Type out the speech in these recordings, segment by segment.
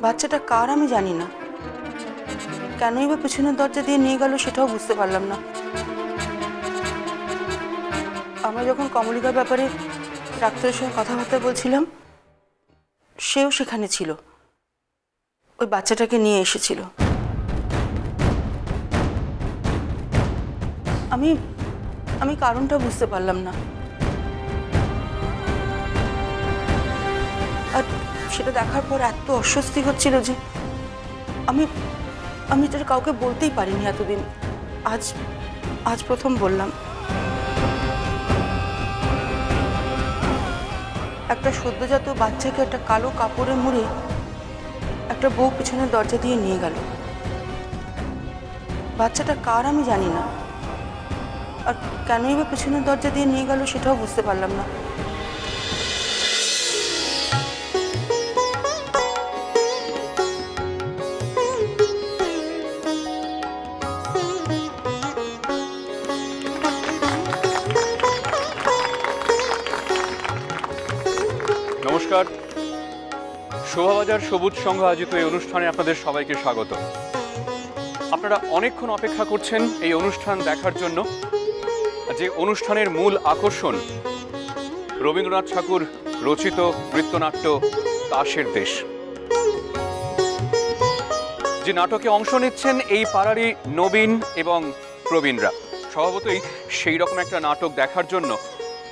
বাচ্চাটা কার আমি জানি না, কেনই বা পেছনের দরজা দিয়ে নিয়ে গেল সেটাও বুঝতে পারলাম না। আমরা যখন কমলিকার ব্যাপারে ডাক্তারের সঙ্গে কথাবার্তা বলছিলাম, সেও সেখানে ছিল, ওই বাচ্চাটাকে নিয়ে এসেছিল। আমি আমি কারণটা বুঝতে পারলাম না, আর সেটা দেখার পর এত অস্বস্তি হচ্ছিল যে আমি আমি এটা কাউকে বলতেই পারিনি এতদিন। আজ আজ প্রথম বললাম। একটা সদ্যজাত বাচ্চাকে একটা কালো কাপড়ে মুড়ে একটা বউ পিছনের দরজা দিয়ে নিয়ে গেল। বাচ্চাটা কার আমি জানি না, আর কেনই বা পিছনের দরজা দিয়ে নিয়ে গেল সেটাও বুঝতে পারলাম না। নমস্কার, শোভাবাজার সবুজ সংঘ আয়োজিত এই অনুষ্ঠানে আপনাদের সবাইকে স্বাগত। আপনারা অনেকক্ষণ অপেক্ষা করছেন এই অনুষ্ঠান দেখার জন্য, যে অনুষ্ঠানের মূল আকর্ষণ রবীন্দ্রনাথ ঠাকুর রচিত নৃত্যনাট্য তাসের দেশ। যে নাটকে অংশ নিচ্ছেন এই পাড়ারই নবীন এবং প্রবীণরা। স্বভাবতই সেই রকম একটা নাটক দেখার জন্য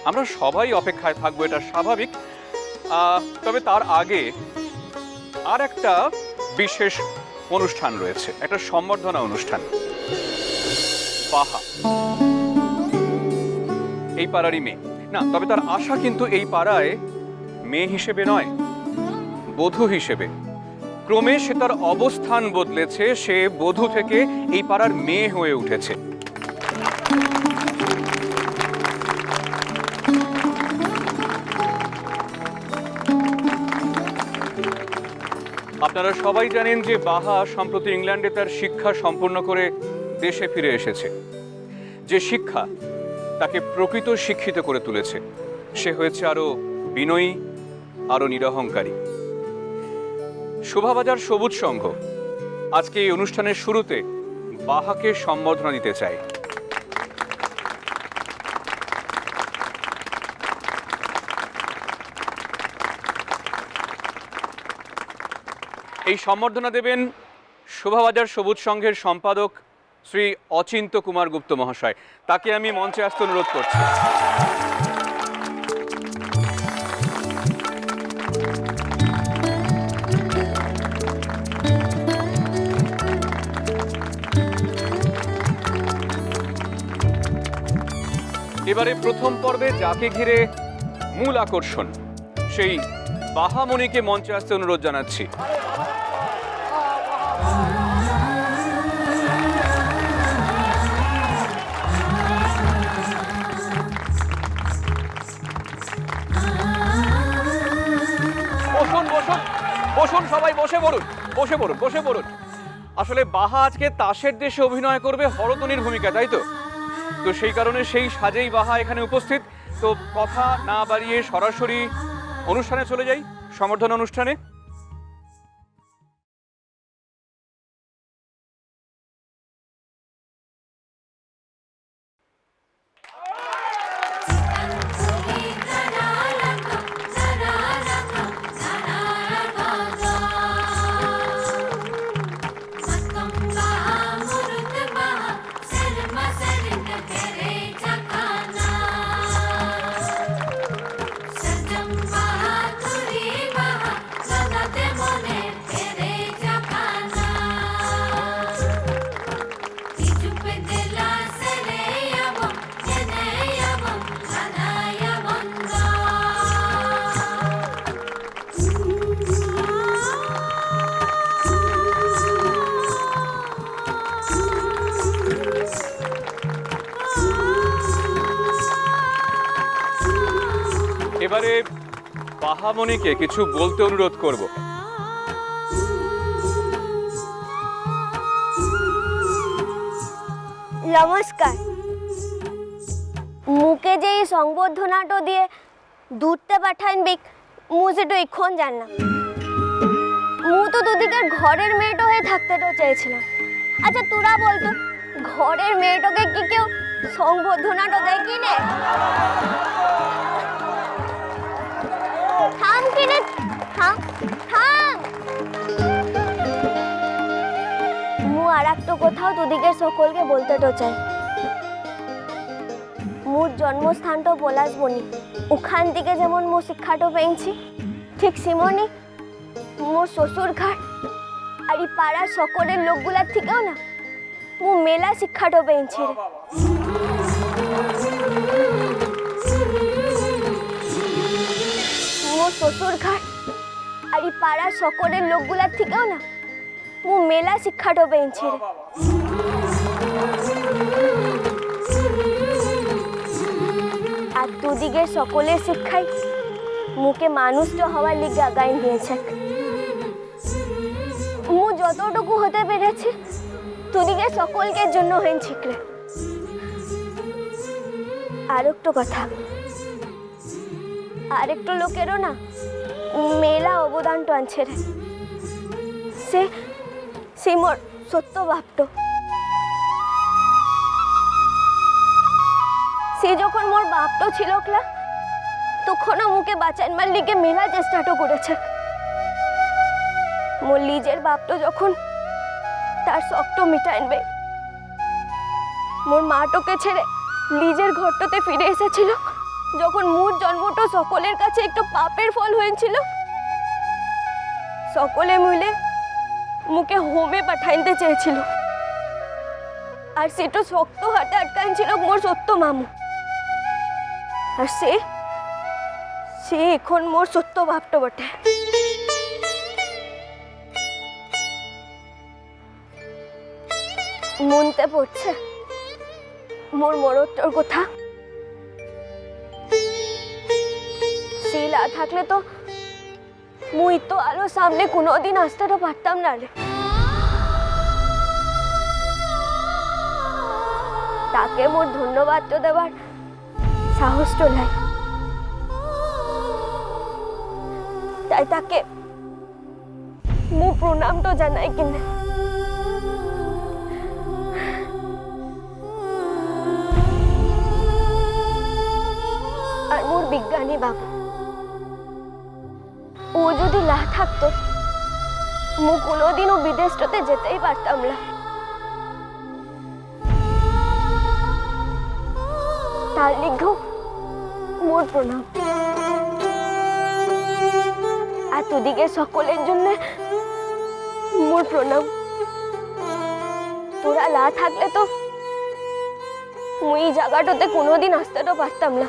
আমরা সবাই অপেক্ষায় থাকবো, এটা স্বাভাবিক। তবে তার আগে আর একটা বিশেষ অনুষ্ঠান রয়েছে, একটা সম্বর্ধনা অনুষ্ঠান। বাহা এই পাড়ারই মেয়ে না, তবে তার আশা কিন্তু এই পাড়ায় মেয়ে হিসেবে নয়, বধূ হিসেবে। ক্রমে সে তার অবস্থান বদলেছে, সে বধূ থেকে এই পাড়ার মেয়ে হয়ে উঠেছে। আপনারা সবাই জানেন যে বাহা সম্প্রতি ইংল্যান্ডে তার শিক্ষা সম্পূর্ণ করে দেশে ফিরে এসেছে। যে শিক্ষা তাকে প্রকৃত শিক্ষিত করে তুলেছে, সে হয়েছে আরো বিনয়ী, আরো নিরহংকারী। শোভাবাজার সবুজ সংঘ আজকে এই অনুষ্ঠানের শুরুতে বাহাকে সম্বর্ধনা দিতে চায়। এই সম্বর্ধনা দেবেন শোভাবাজার সবুজ সংঘের সম্পাদক শ্রী অচিন্ত কুমার গুপ্ত মহাশয়। তাকে আমি মঞ্চে আসতে অনুরোধ করছি। এবারে প্রথম পর্বে যাকে ঘিরে মূল আকর্ষণ, সেই বাহামণিকে মঞ্চে আসতে অনুরোধ জানাচ্ছি। বসুন বসুন বসুন, সবাই বসে পড়ুন, বসে পড়ুন, বসে পড়ুন। আসলে বাহা আজকে তাসের দেশে অভিনয় করবে হরতনির ভূমিকা, তাই তো? তো সেই কারণে সেই সাজেই বাহা এখানে উপস্থিত। তো কথা না বাড়িয়ে সরাসরি অনুষ্ঠানে চলে যাই, সম্বর্ধনা অনুষ্ঠানে। এবারে বাহামণিকে কিছু বলতে অনুরোধ করব। নমস্কার। মুকে যে এই সংবর্ধনাটো দিয়ে দূরতে পাঠাইন বিক মু সেটু এখন জাননা। মু তো দুদিন ঘরের মেয়েটা হয়ে থাকতেও চেয়েছিলাম। আচ্ছা তোরা বলতো, ঘরের মেয়েটাকে কি কেউ সংবর্ধনাটা দেয় কি নে? থাম কিনে, থাম থাম। মু আর একটা কোথাও তোদিকে সকলকে বলতে তো চাই। মোর জন্মস্থানটা পলাশবনি, ওখান থেকে যেমন মো শিক্ষাটা পেয়েছি, ঠিক সিমনি মোর শ্বশুর ঘাট আর এই পাড়ার সকলের লোকগুলার থেকেও না মু মেলা শিক্ষাটা পেয়েছি রে। মোর শ্বশুর ঘাট আর এই পাড়ার সকলের লোকগুলার থেকেও না মু মেলা শিক্ষাটা পেয়েছি রে। আর দুদিকে সকলের শিক্ষাই মুকে মানুষটা হওয়ার লিগে আগাই দিয়েছে। মু যতটুকু হতে পেরেছি দুদিকে সকলকে জন্য হয়েছি রে। আর একটু কথা, আর একটু লোকেরও না মেলা অবদান টানছে রে। সে মোর সত্য ভাবতো। সে যখন মোর বাপটো ছিল ক্লা, তখনও মুকে বাঁচানবার লিগে মেলা চেষ্টাটো করেছে। মোর নিজের বাপটো যখন তার শখটো মিটাইনবে, মোর মাটোকে ছেড়ে নিজের ঘরটাতে ফিরে এসেছিল যখন মোর জন্মটো সকলের কাছে একটু পাপের ফল হয়েছিল। সকলে মিলে মুকে হোমে পাঠাইতে চেয়েছিল, আর সেটা শক্ত হাতে আটকাইছিল মোর সত্য মামু। আর সে এখন মোর সত্য ভাবটো বটে। মনতে পড়ছে মোর মরতর কথা। শিলা থাকলে তো মুই তো আলো সামনে কোনোদিন আসতে তো পারতাম না রে। তাকে মোর ধন্যবাদ তো দেবার সাহস তো নাই, তাই তাকে মু প্রণাম তো জানাই কিনে। আর মোর বিজ্ঞানী বাবু, ও যদি না থাকতো মু কোনোদিনও বিদেশটাতে যেতেই পারতাম না। তার লিখেও মোর প্রণাম। আর তোদিকে সকলের জন্য মোর প্রণাম। তোরা না থাকলে তো মুই এই জায়গাটাতে কোনোদিন আসতে তো পারতাম না।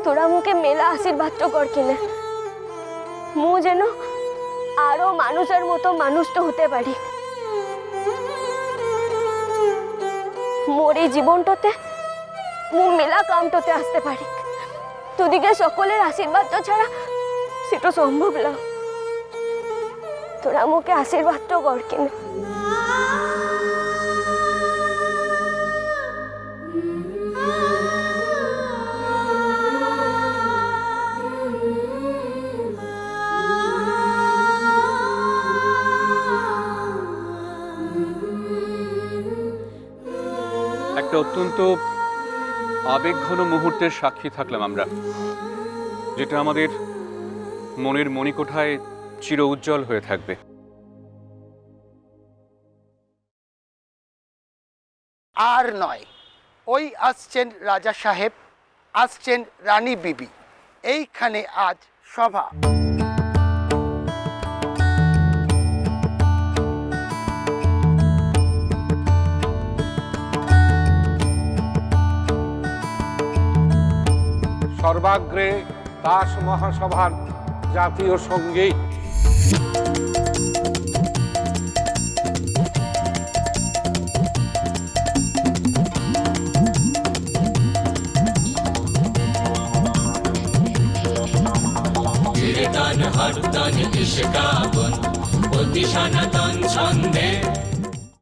তোরা মুকে মেলা আশীর্বাদ তো কর কিনে, মু যেন আরো মানুষের মতো মানুষ তো হতে পারি। মোর এই জীবনটাতে মু মেলা কামটাতে আসতে পারি। তোদিকে সকলের আশীর্বাদ তো ছাড়া সেটা সম্ভব না। তোরা মুকে আশীর্বাদ তো কর কিনে। একটা অত্যন্ত আবেগঘন মুহূর্তের সাক্ষী থাকলাম আমরা, যেটা আমাদের মনের মণিকোঠায় চির উজ্জ্বল হয়ে থাকবে। আর নয়, ওই আসছেন রাজা সাহেব, আসছেন রানী বিবি। এইখানে আজ সভা। সর্বাগ্রে দাস মহাসভার জাতীয় সঙ্গীত।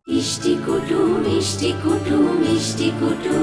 মিষ্টি কুটু মিষ্টি কুটু মিষ্টি কুটু।